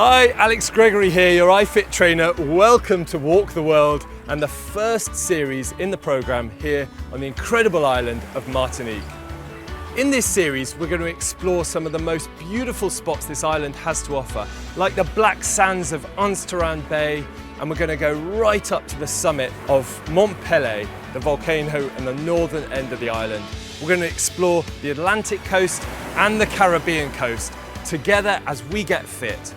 Hi, Alex Gregory here, your iFIT trainer. Welcome to Walk the World and the first series in the program here on the incredible island of Martinique. In this series, we're going to explore some of the most beautiful spots this island has to offer, like the black sands of Anse-Touran Bay, and we're going to go right up to the summit of Mont Pelée, the volcano in the northern end of the island. We're going to explore the Atlantic coast and the Caribbean coast together as we get fit.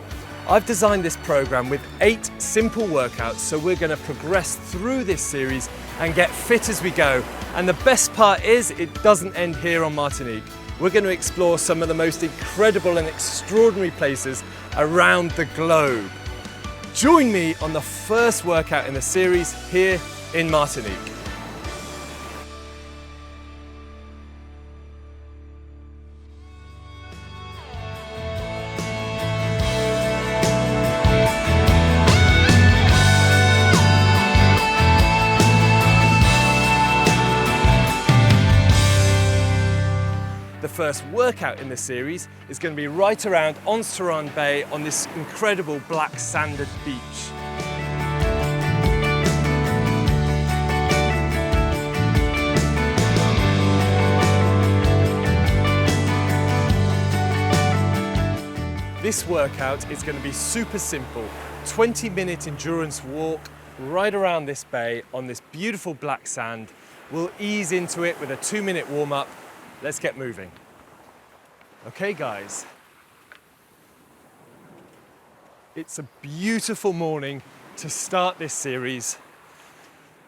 I've designed this program with 8 simple workouts, so we're going to progress through this series and get fit as we go. And the best part is, it doesn't end here on Martinique. We're going to explore some of the most incredible and extraordinary places around the globe. Join me on the first workout in the series here in Martinique. The first workout in the series is going to be right around Anse-Touran Bay on this incredible black sanded beach. This workout is going to be super simple, 20-minute endurance walk right around this bay on this beautiful black sand. We'll ease into it with a 2-minute warm-up. Let's get moving. Okay guys, it's a beautiful morning to start this series.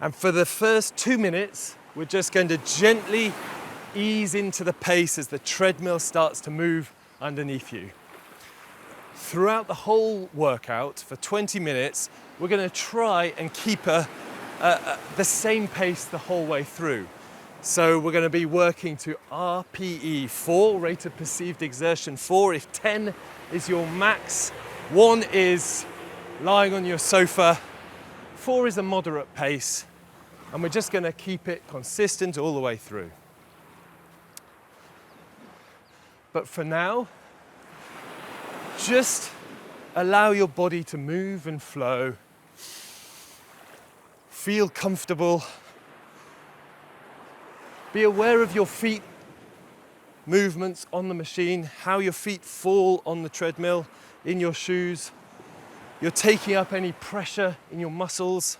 And for the first 2 minutes, we're just going to gently ease into the pace as the treadmill starts to move underneath you. Throughout the whole workout, for 20 minutes, we're going to try and keep the same pace the whole way through. So we're going to be working to RPE 4, rate of perceived exertion 4, if 10 is your max. 1 is lying on your sofa. 4 is a moderate pace. And we're just going to keep it consistent all the way through. But for now, just allow your body to move and flow. Feel comfortable. Be aware of your feet movements on the machine, how your feet fall on the treadmill, in your shoes. You're taking up any pressure in your muscles.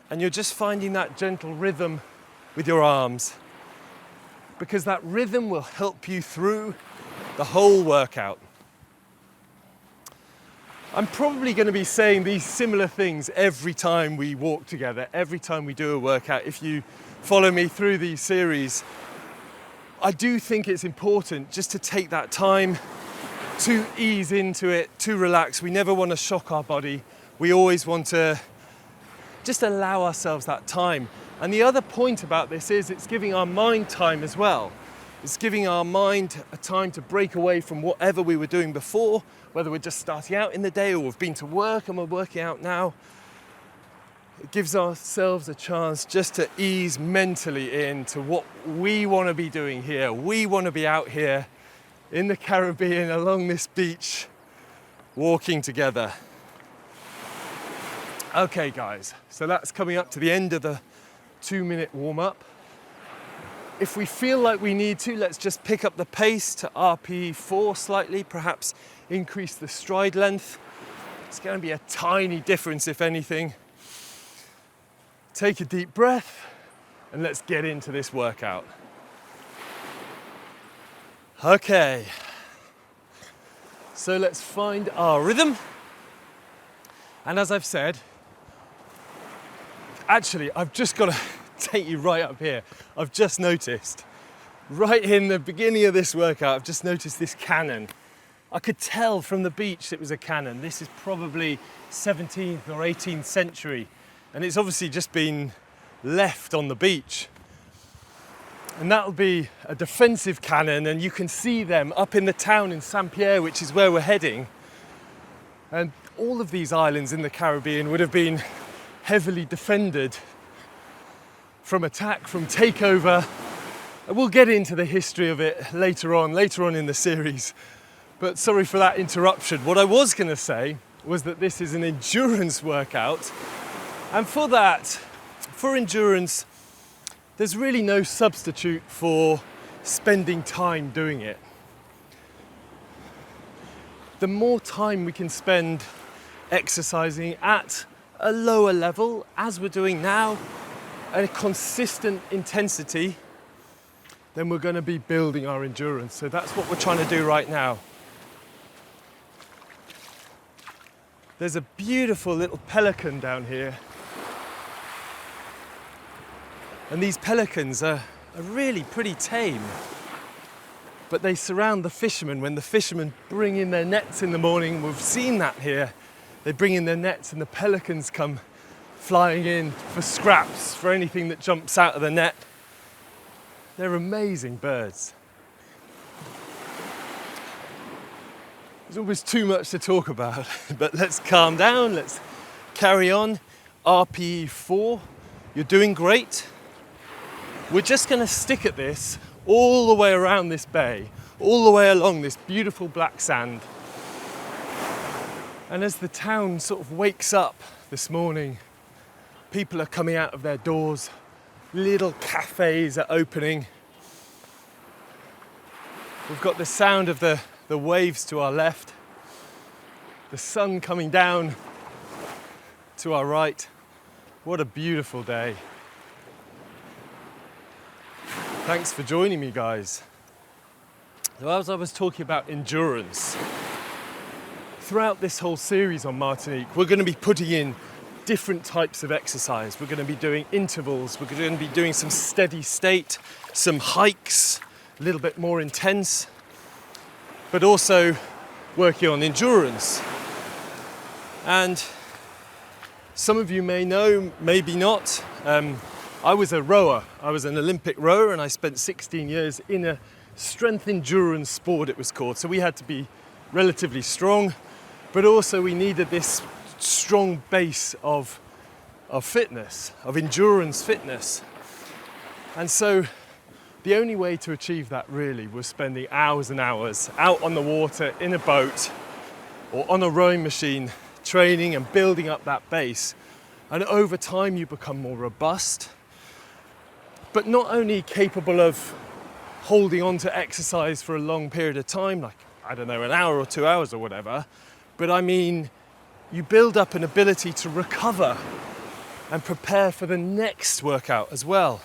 And you're just finding that gentle rhythm with your arms, because that rhythm will help you through the whole workout. I'm probably going to be saying these similar things every time we walk together, every time we do a workout. If you follow me through these series, I do think it's important just to take that time to ease into it, to relax. We never want to shock our body. We always want to just allow ourselves that time. And the other point about this is it's giving our mind time as well. It's giving our mind a time to break away from whatever we were doing before, whether we're just starting out in the day or we've been to work and we're working out now. It gives ourselves a chance just to ease mentally into what we want to be doing here. We want to be out here in the Caribbean along this beach, walking together. Okay guys, so that's coming up to the end of the 2-minute warm-up. If we feel like we need to, let's just pick up the pace to RPE 4 slightly, perhaps increase the stride length. It's going to be a tiny difference, if anything. Take a deep breath and let's get into this workout. Okay, so let's find our rhythm. And as I've said, actually, I've just got to take you right up here. I've just noticed, right in the beginning of this workout, I've just noticed this cannon. I could tell from the beach it was a cannon. This is probably 17th or 18th century. And it's obviously just been left on the beach. And that'll be a defensive cannon, and you can see them up in the town in Saint-Pierre, which is where we're heading. And all of these islands in the Caribbean would have been heavily defended from attack, from takeover. And we'll get into the history of it later on in the series. But sorry for that interruption. What I was going to say was that this is an endurance workout, and for that, for endurance, there's really no substitute for spending time doing it. The more time we can spend exercising at a lower level, as we're doing now, at a consistent intensity, then we're going to be building our endurance. So that's what we're trying to do right now. There's a beautiful little pelican down here. And these pelicans are really pretty tame. But they surround the fishermen. When the fishermen bring in their nets in the morning, we've seen that here. They bring in their nets and the pelicans come flying in for scraps, for anything that jumps out of the net. They're amazing birds. There's always too much to talk about, but let's calm down, let's carry on. RPE 4, you're doing great. We're just going to stick at this all the way around this bay, all the way along this beautiful black sand. And as the town sort of wakes up this morning, people are coming out of their doors, little cafes are opening. We've got the sound of the waves to our left, the sun coming down to our right. What a beautiful day. Thanks for joining me, guys. So as I was talking about endurance, throughout this whole series on Martinique, we're going to be putting in different types of exercise. We're going to be doing intervals, we're going to be doing some steady state, some hikes, a little bit more intense, but also working on endurance. And some of you may know, maybe not, I was a rower. I was an Olympic rower and I spent 16 years in a strength endurance sport, it was called. So we had to be relatively strong, but also we needed this strong base of fitness, of endurance fitness. And so the only way to achieve that really was spending hours and hours out on the water in a boat or on a rowing machine, training and building up that base. And over time you become more robust, but not only capable of holding on to exercise for a long period of time, like, I don't know, an hour or 2 hours or whatever, but I mean, you build up an ability to recover and prepare for the next workout as well.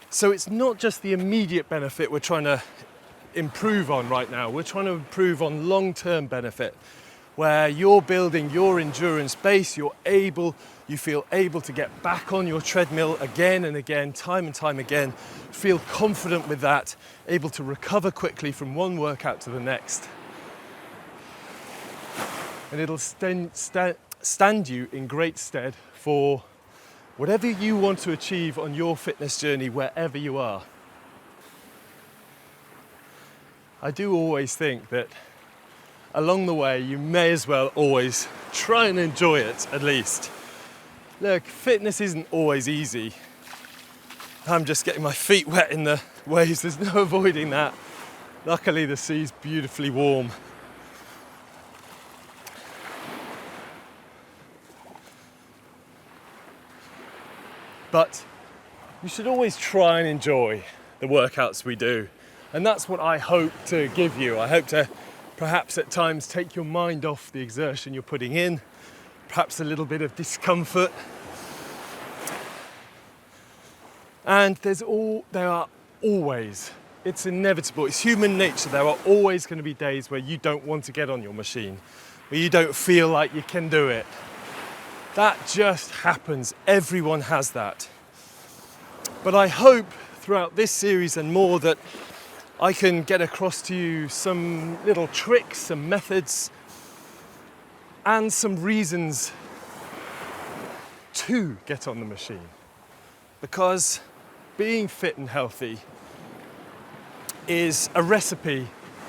So it's not just the immediate benefit we're trying to improve on right now, we're trying to improve on long-term benefit, where you're building your endurance base, you feel able to get back on your treadmill again and again, time and time again, feel confident with that, able to recover quickly from one workout to the next. And it'll stand you in great stead for whatever you want to achieve on your fitness journey, wherever you are. I do always think that along the way, you may as well always try and enjoy it, at least. Look, fitness isn't always easy. I'm just getting my feet wet in the waves, there's no avoiding that. Luckily, the sea's beautifully warm. But you should always try and enjoy the workouts we do. And that's what I hope to give you. I hope to perhaps at times take your mind off the exertion you're putting in, perhaps a little bit of discomfort. And there are always, it's inevitable, it's human nature, there are always going to be days where you don't want to get on your machine, where you don't feel like you can do it. That just happens, everyone has that. But I hope throughout this series and more that I can get across to you some little tricks, some methods, and some reasons to get on the machine. Because being fit and healthy is a recipe,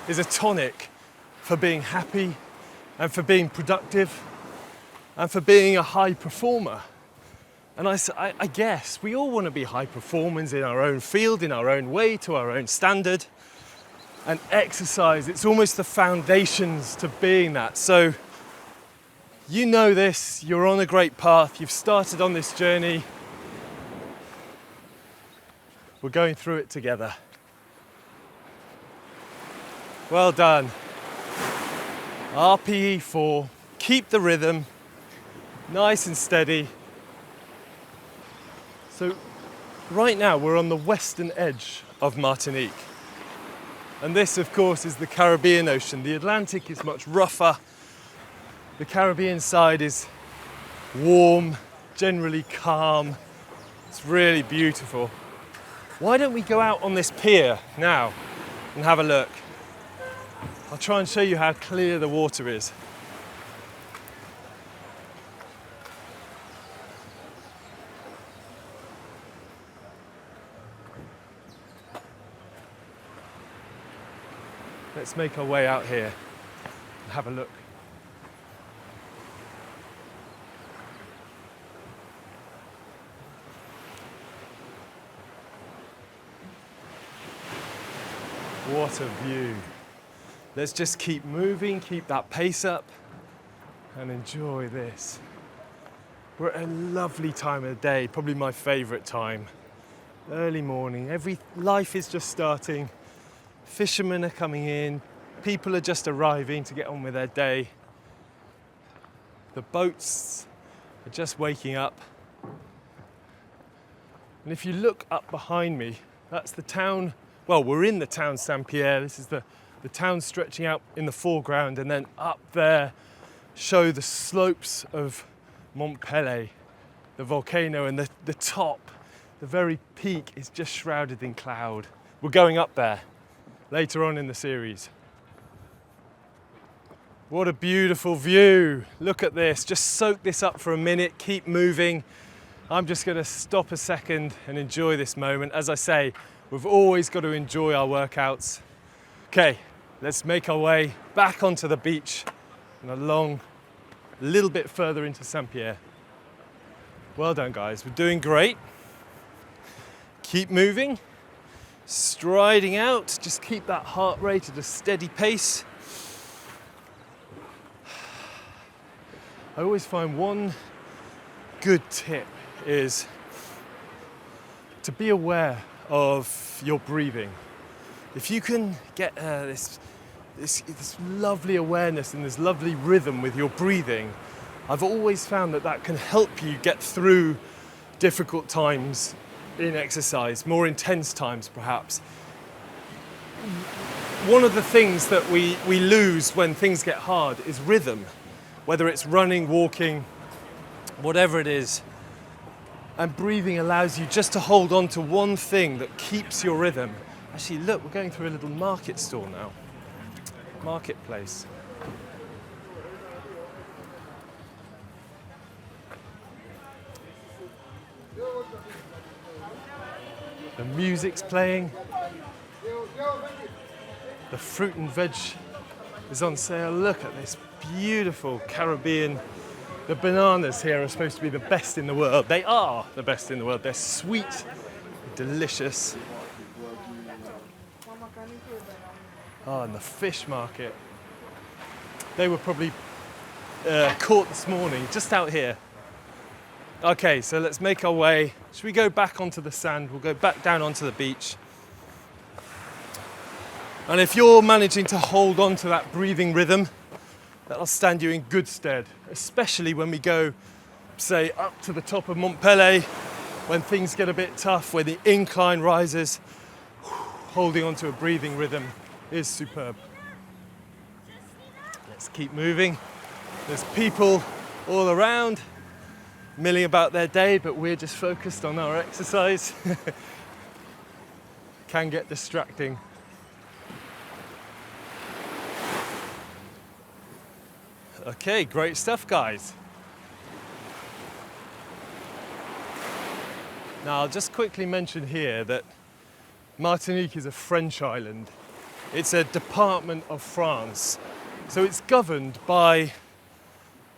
is a tonic for being happy and for being productive and for being a high performer. And I guess we all want to be high performers in our own field, in our own way, to our own standard. and exercise. It's almost the foundations to being that. So you know this, you're on a great path, you've started on this journey. We're going through it together. Well done. RPE 4, keep the rhythm, nice and steady. So right now we're on the western edge of Martinique. And this, of course, is the Caribbean Ocean. The Atlantic is much rougher. The Caribbean side is warm, generally calm. It's really beautiful. Why don't we go out on this pier now and have a look? I'll try and show you how clear the water is. Let's make our way out here and have a look. What a view. Let's just keep moving, keep that pace up and enjoy this. We're at a lovely time of the day, probably my favourite time. Early morning, life is just starting. Fishermen are coming in, people are just arriving to get on with their day. The boats are just waking up. And if you look up behind me, that's the town, well, we're in the town Saint-Pierre. This is the town stretching out in the foreground, and then up there show the slopes of Mont Pelée, the volcano, and the top, the very peak is just shrouded in cloud. We're going up there later on in the series. What a beautiful view. Look at this, just soak this up for a minute, keep moving. I'm just gonna stop a second and enjoy this moment. As I say, we've always got to enjoy our workouts. Okay, let's make our way back onto the beach and along a little bit further into Saint-Pierre. Well done, guys, we're doing great. Keep moving, striding out, just keep that heart rate at a steady pace. I always find one good tip is to be aware of your breathing. If you can get this lovely awareness and this lovely rhythm with your breathing, I've always found that can help you get through difficult times in exercise, more intense times perhaps. One of the things that we lose when things get hard is rhythm, whether it's running, walking, whatever it is. And breathing allows you just to hold on to one thing that keeps your rhythm. Actually, look, we're going through a little market stall now. Marketplace. The music's playing. The fruit and veg is on sale. Look at this beautiful Caribbean. The bananas here are supposed to be the best in the world. They are the best in the world. They're sweet, delicious. Oh, and the fish market. They were probably caught this morning, just out here. Okay, so let's make our way. Should we go back onto the sand? We'll go back down onto the beach. And if you're managing to hold on to that breathing rhythm, that'll stand you in good stead, especially when we go, say, up to the top of Mont Pelée, when things get a bit tough, when the incline rises. Holding on to a breathing rhythm is superb. Let's keep moving. There's people all around, milling about their day, but we're just focused on our exercise. Can get distracting. Okay, great stuff, guys. Now, I'll just quickly mention here that Martinique is a French island. It's a department of France. So it's governed by,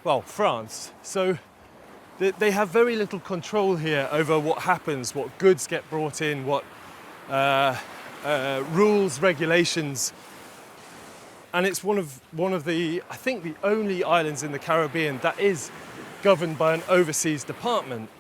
well, France. So they have very little control here over what happens, what goods get brought in, what rules, regulations and it's one of the, I think, the only islands in the Caribbean that is governed by an overseas department.